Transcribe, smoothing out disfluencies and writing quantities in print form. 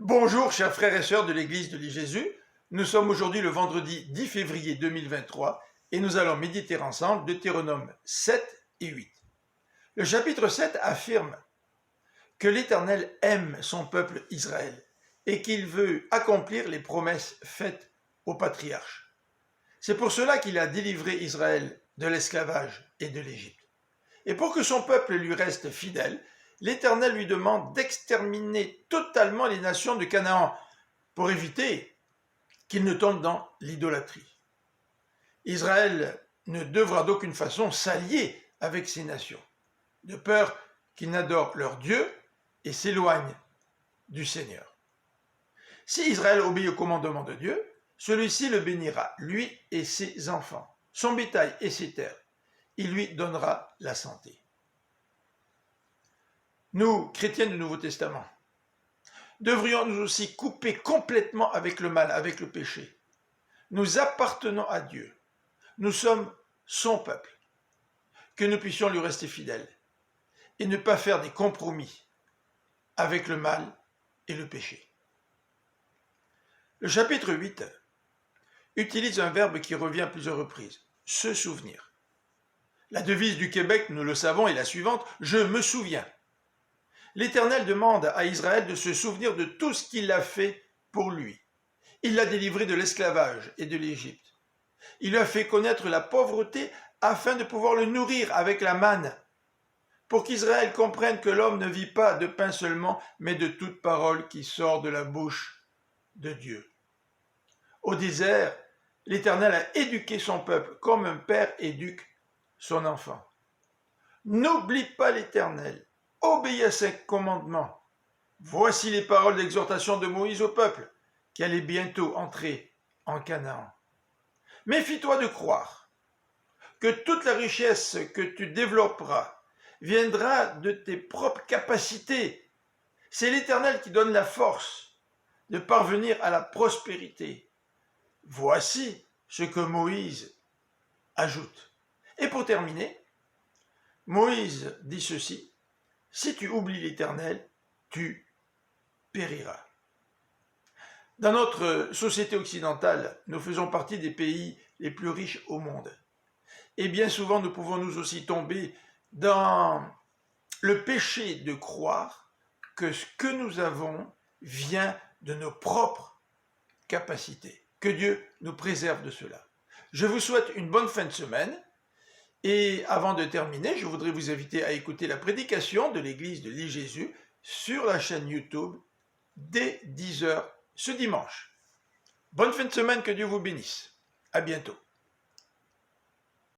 Bonjour chers frères et sœurs de l'église de Jésus. Nous sommes aujourd'hui le vendredi 10 février 2023 et nous allons méditer ensemble Deutéronome 7 et 8. Le chapitre 7 affirme que l'Éternel aime son peuple Israël et qu'il veut accomplir les promesses faites aux patriarches. C'est pour cela qu'il a délivré Israël de l'esclavage et de l'Égypte. Et pour que son peuple lui reste fidèle, l'Éternel lui demande d'exterminer totalement les nations de Canaan pour éviter qu'il ne tombe dans l'idolâtrie. Israël ne devra d'aucune façon s'allier avec ces nations, de peur qu'ils n'adorent leur Dieu et s'éloignent du Seigneur. Si Israël obéit au commandement de Dieu, celui-ci le bénira, lui et ses enfants, son bétail et ses terres. Il lui donnera la santé. Nous, chrétiens du Nouveau Testament, devrions nous aussi couper complètement avec le mal, avec le péché. Nous appartenons à Dieu. Nous sommes son peuple. Que nous puissions lui rester fidèles et ne pas faire des compromis avec le mal et le péché. Le chapitre 8 utilise un verbe qui revient à plusieurs reprises, se souvenir. La devise du Québec, nous le savons, est la suivante, je me souviens. L'Éternel demande à Israël de se souvenir de tout ce qu'il a fait pour lui. Il l'a délivré de l'esclavage et de l'Égypte. Il lui a fait connaître la pauvreté afin de pouvoir le nourrir avec la manne, pour qu'Israël comprenne que l'homme ne vit pas de pain seulement, mais de toute parole qui sort de la bouche de Dieu. Au désert, l'Éternel a éduqué son peuple comme un père éduque son enfant. N'oublie pas l'Éternel. Obéis à ses commandements. Voici les paroles d'exhortation de Moïse au peuple, qui allait bientôt entrer en Canaan. Méfie-toi de croire que toute la richesse que tu développeras viendra de tes propres capacités. C'est l'Éternel qui donne la force de parvenir à la prospérité. Voici ce que Moïse ajoute. Et pour terminer, Moïse dit ceci. Si tu oublies l'Éternel, tu périras. Dans notre société occidentale, nous faisons partie des pays les plus riches au monde. Et bien souvent, nous pouvons nous aussi tomber dans le péché de croire que ce que nous avons vient de nos propres capacités. Que Dieu nous préserve de cela. Je vous souhaite une bonne fin de semaine. Et avant de terminer, je voudrais vous inviter à écouter la prédication de l'église de l'île Jésus sur la chaîne YouTube dès 10h ce dimanche. Bonne fin de semaine, que Dieu vous bénisse. À bientôt.